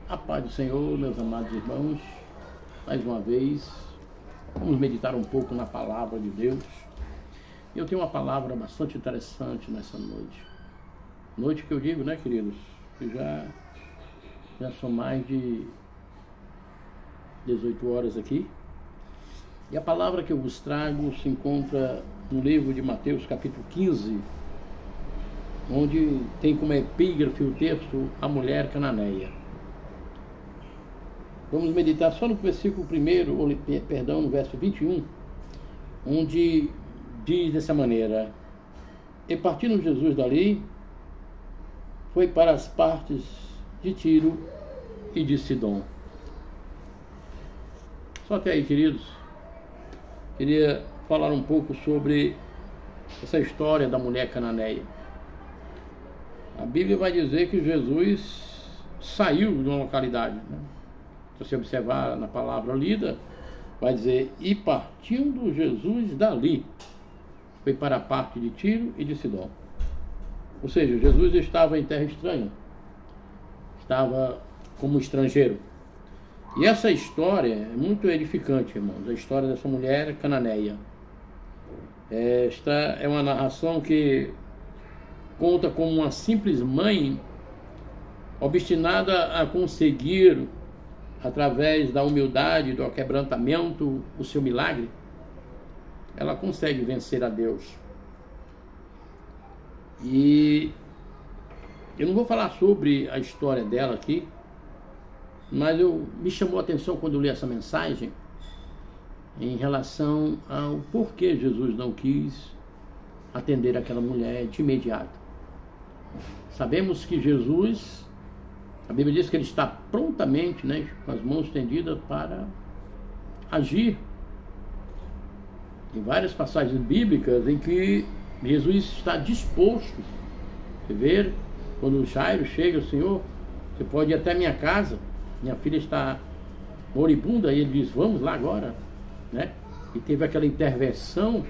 A paz do Senhor, meus amados irmãos, mais uma vez, vamos meditar um pouco na palavra de Deus. Eu tenho uma palavra bastante interessante nessa noite. Noite que eu digo, né, queridos, que já são mais de 18 horas aqui. E a palavra que eu vos trago se encontra no livro de Mateus, capítulo 15, onde tem como epígrafe o texto A Mulher Cananeia. Vamos meditar só no versículo 1, no verso 21, onde diz dessa maneira: E partindo Jesus dali, foi para as partes de Tiro e de Sidom. Só até aí, queridos, queria falar um pouco sobre essa história da mulher cananeia. A Bíblia vai dizer que Jesus saiu de uma localidade, né? Se você observar na palavra lida, vai dizer: e partindo Jesus dali, foi para a parte de Tiro e de Sidom. Ou seja, Jesus estava em terra estranha, estava como estrangeiro. E essa história é muito edificante, irmãos, a história dessa mulher cananeia. Esta é uma narração que conta como uma simples mãe, obstinada a conseguir, através da humildade, do quebrantamento, o seu milagre, ela consegue vencer a Deus. E eu não vou falar sobre a história dela aqui, mas me chamou a atenção quando eu li essa mensagem em relação ao porquê Jesus não quis atender aquela mulher de imediato. Sabemos que Jesus, a Bíblia diz que ele está prontamente, né, com as mãos estendidas para agir. Em várias passagens bíblicas em que Jesus está disposto. Você vê, quando o Jairo chega: Senhor, você pode ir até minha casa, minha filha está moribunda, e ele diz: vamos lá agora, né? E teve aquela intervenção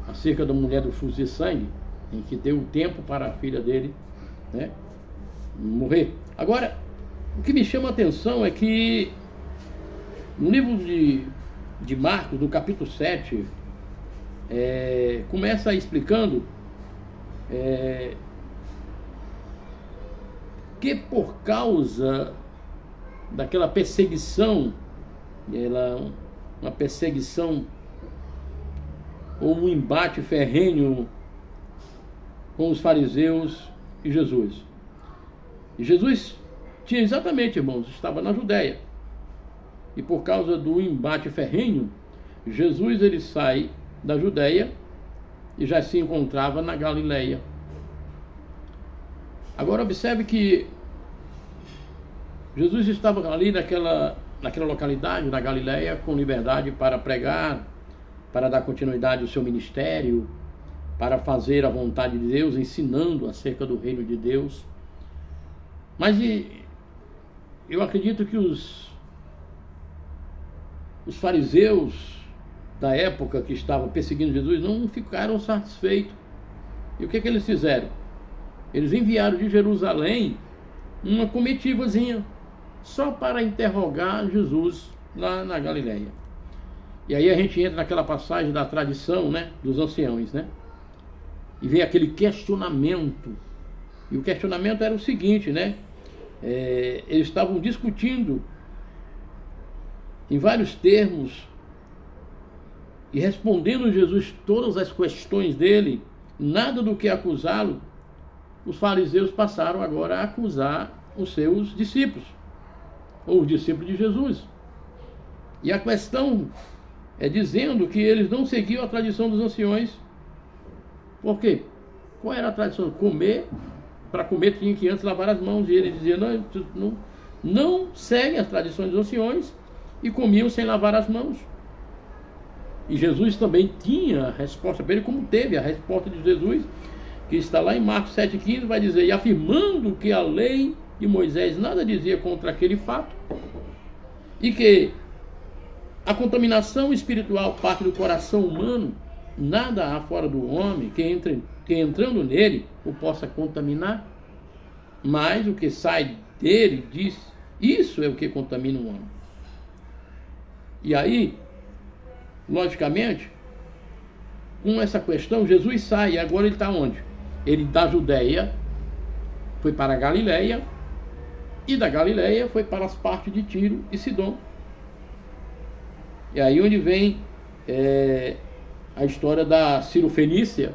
acerca da mulher do fluxo de sangue, em que deu tempo para a filha dele, né, morrer. Agora, o que me chama a atenção é que no livro de Marcos, no capítulo 7, começa explicando que por causa daquela perseguição, uma perseguição ou um embate ferrenho com os fariseus e Jesus. E Jesus tinha exatamente, irmãos, estava na Judéia. E por causa do embate ferrenho, Jesus ele sai da Judéia e já se encontrava na Galileia. Agora observe que Jesus estava ali naquela localidade, na Galileia, com liberdade para pregar, para dar continuidade ao seu ministério, para fazer a vontade de Deus, ensinando acerca do reino de Deus. Mas eu acredito que os fariseus da época que estavam perseguindo Jesus não ficaram satisfeitos. E o que eles fizeram? Eles enviaram de Jerusalém uma comitivazinha só para interrogar Jesus lá na Galileia. E aí a gente entra naquela passagem da tradição, né, dos anciãos, né? E vem aquele questionamento. E o questionamento era o seguinte, né? Eles estavam discutindo em vários termos e respondendo Jesus todas as questões dele, nada do que acusá-lo. Os fariseus passaram agora a acusar os seus discípulos, ou os discípulos de Jesus. E a questão é dizendo que eles não seguiam a tradição dos anciões. Por quê? Qual era a tradição? Comer. Para comer tinha que antes lavar as mãos. E ele dizia: não seguem as tradições dos anciões, e comiam sem lavar as mãos. E Jesus também tinha a resposta para ele, como teve a resposta de Jesus, que está lá em Marcos 7,15, vai dizer: e afirmando que a lei de Moisés nada dizia contra aquele fato, e que a contaminação espiritual parte do coração humano, nada há fora do homem que entrando nele o possa contaminar, mas o que sai dele, diz Isso é o que contamina o homem. E aí, logicamente, com essa questão, Jesus sai, e agora ele está onde? Ele da Judéia foi para a Galileia, e da Galileia foi para as partes de Tiro e Sidom. E aí onde vem a história da Cirofenícia.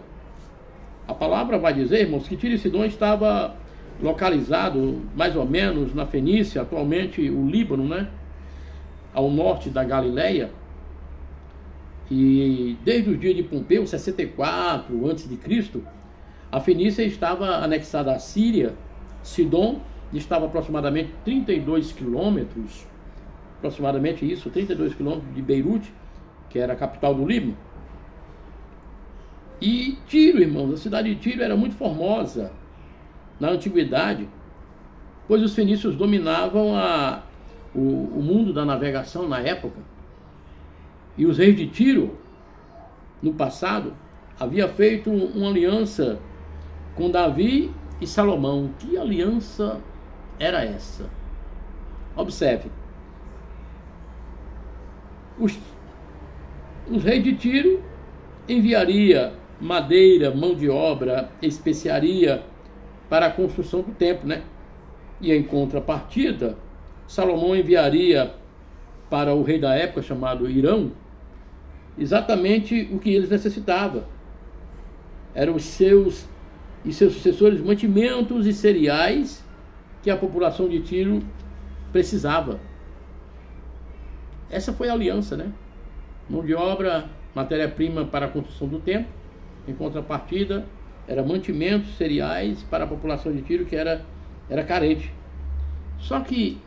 A palavra vai dizer, irmãos, que Tiro e Sidom estava localizado mais ou menos na Fenícia, atualmente o Líbano, né? Ao norte da Galileia. E desde o dia de Pompeu, 64 a.C., a Fenícia estava anexada à Síria. Sidom estava aproximadamente 32 quilômetros, aproximadamente isso, 32 quilômetros de Beirute, que era a capital do Líbano. E Tiro, irmãos, a cidade de Tiro era muito famosa na antiguidade, pois os fenícios dominavam o mundo da navegação na época. E os reis de Tiro, no passado, havia feito uma aliança com Davi e Salomão. Que aliança era essa? Observe. Os reis de Tiro enviaria madeira, mão de obra, especiaria para a construção do templo, né? E em contrapartida, Salomão enviaria para o rei da época, chamado Irão, exatamente o que eles necessitavam. Eram os seus e seus sucessores mantimentos e cereais que a população de Tiro precisava. Essa foi a aliança, né? Mão de obra, matéria-prima para a construção do templo. Em contrapartida, era mantimentos, cereais para a população de Tiro, que era carente. Só que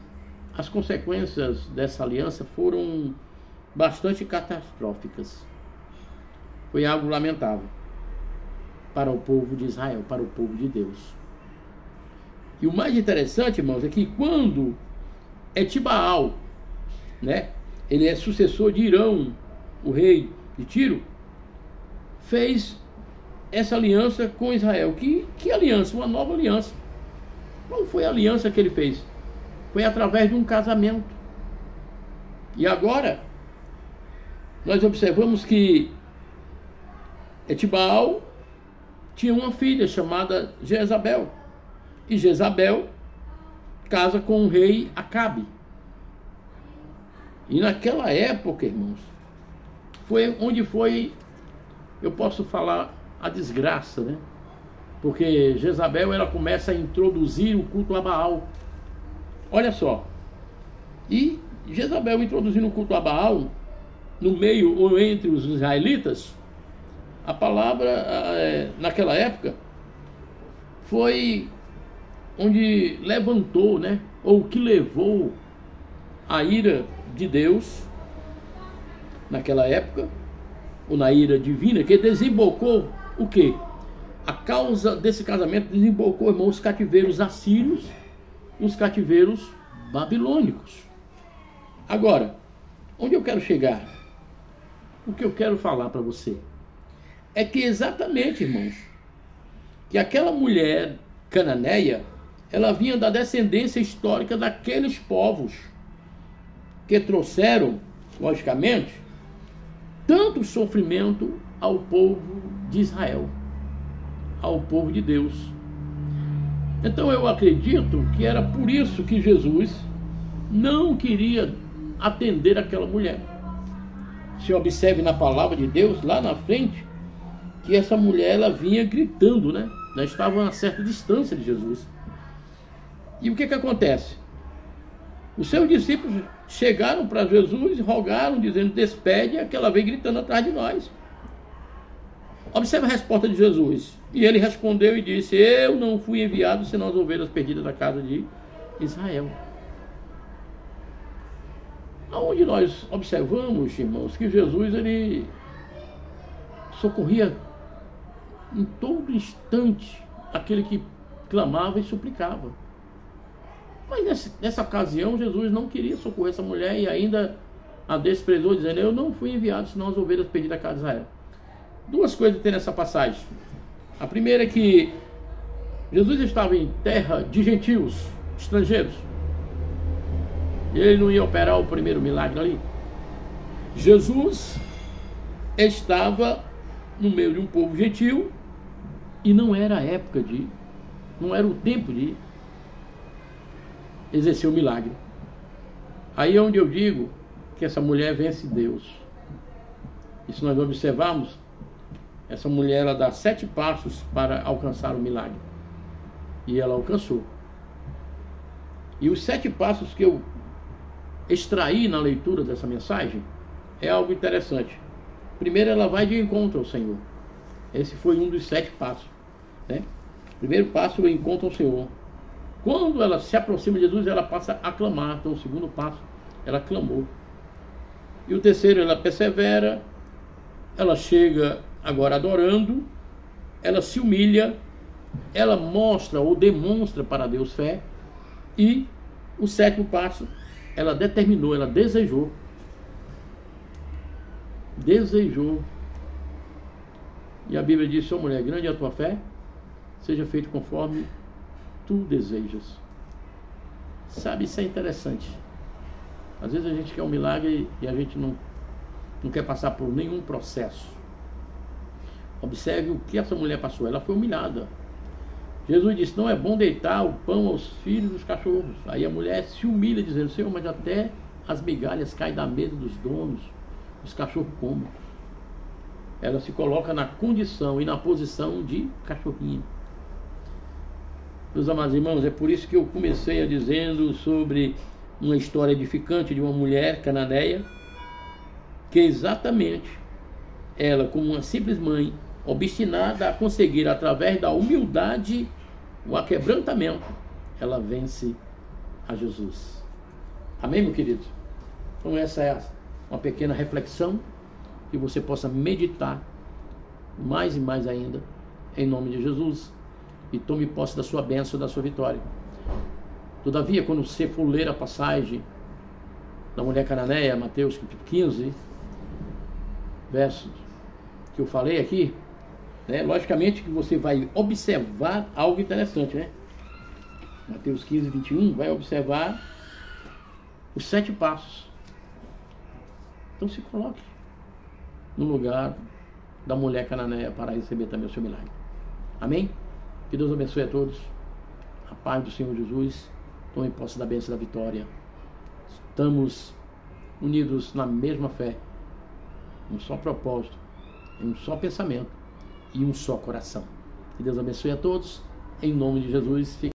as consequências dessa aliança foram bastante catastróficas. Foi algo lamentável para o povo de Israel, para o povo de Deus. E o mais interessante, irmãos, é que quando Etibaal, né, ele é sucessor de Irão, o rei de Tiro, fez essa aliança com Israel. Que aliança? Uma nova aliança. Qual foi a aliança que ele fez? Foi através de um casamento. E agora, nós observamos que Etibaal tinha uma filha chamada Jezabel. E Jezabel casa com o rei Acabe. E naquela época, irmãos, foi onde foi, eu posso falar, a desgraça, né? Porque Jezabel, ela começa a introduzir o culto a Baal. Olha só. E Jezabel introduzindo o culto a Baal no meio ou entre os israelitas, a palavra naquela época foi onde levantou, né? Ou que levou a ira de Deus naquela época, ou na ira divina, que desembocou o quê? A causa desse casamento desembocou, irmãos, os cativeiros assírios e os cativeiros babilônicos. Agora, onde eu quero chegar? O que eu quero falar para você é que exatamente, irmãos, que aquela mulher cananeia, ela vinha da descendência histórica daqueles povos que trouxeram, logicamente, tanto sofrimento ao povo de Israel, ao povo de Deus. Então eu acredito que era por isso que Jesus não queria atender aquela mulher. Se observe na palavra de Deus, lá na frente, que essa mulher, ela vinha gritando, né? Ela estava a uma certa distância de Jesus. E o que acontece? Os seus discípulos chegaram para Jesus e rogaram, dizendo: despede, que ela vem gritando atrás de nós. Observe a resposta de Jesus. E ele respondeu e disse: eu não fui enviado senão as ovelhas perdidas da casa de Israel. Aonde nós observamos, irmãos, que Jesus, ele socorria em todo instante aquele que clamava e suplicava. Mas nessa ocasião, Jesus não queria socorrer essa mulher e ainda a desprezou, dizendo: eu não fui enviado senão as ovelhas perdidas da casa de Israel. Duas coisas tem nessa passagem. A primeira é que Jesus estava em terra de gentios, estrangeiros. Ele não ia operar o primeiro milagre ali? Jesus estava no meio de um povo gentil e não era a época não era o tempo de exercer o milagre. Aí é onde eu digo que essa mulher vence Deus. E se nós observarmos, essa mulher ela dá 7 passos para alcançar o milagre. E ela alcançou. E os 7 passos que eu extraí na leitura dessa mensagem é algo interessante. Primeiro, ela vai de encontro ao Senhor. Esse foi um dos 7 passos, né? Primeiro passo, o encontro ao Senhor. Quando ela se aproxima de Jesus, ela passa a clamar. Então, o segundo passo, ela clamou. E o terceiro, ela persevera. Ela chega agora adorando. Ela se humilha. Ela mostra ou demonstra para Deus fé. E o 7º passo, ela determinou, ela desejou. Desejou. E a Bíblia diz: ó mulher, grande é a tua fé, seja feito conforme tu desejas. Sabe, isso é interessante. Às vezes a gente quer um milagre e a gente não quer passar por nenhum processo. Observe o que essa mulher passou. Ela foi humilhada. Jesus disse: não é bom deitar o pão aos filhos dos cachorros. Aí a mulher se humilha dizendo: Senhor, mas até as migalhas caem da mesa dos donos, os cachorros comem. Ela se coloca na condição e na posição de cachorrinho. Meus amados irmãos, é por isso que eu comecei a dizendo sobre uma história edificante de uma mulher cananeia, que exatamente ela, como uma simples mãe, obstinada a conseguir, através da humildade, o aquebrantamento, ela vence a Jesus. Amém, meu querido? Então essa é uma pequena reflexão que você possa meditar mais e mais ainda, em nome de Jesus, e tome posse da sua bênção, da sua vitória. Todavia, quando você for ler a passagem da mulher cananeia, Mateus 15, versos que eu falei aqui, né? Logicamente que você vai observar algo interessante, né? Mateus 15, 21, vai observar os 7 passos. Então se coloque no lugar da mulher cananeia para receber também o seu milagre. Amém? Que Deus abençoe a todos. A paz do Senhor Jesus. Tome posse da bênção da vitória. Estamos unidos na mesma fé, um só propósito, um só pensamento e um só coração. Que Deus abençoe a todos. Em nome de Jesus.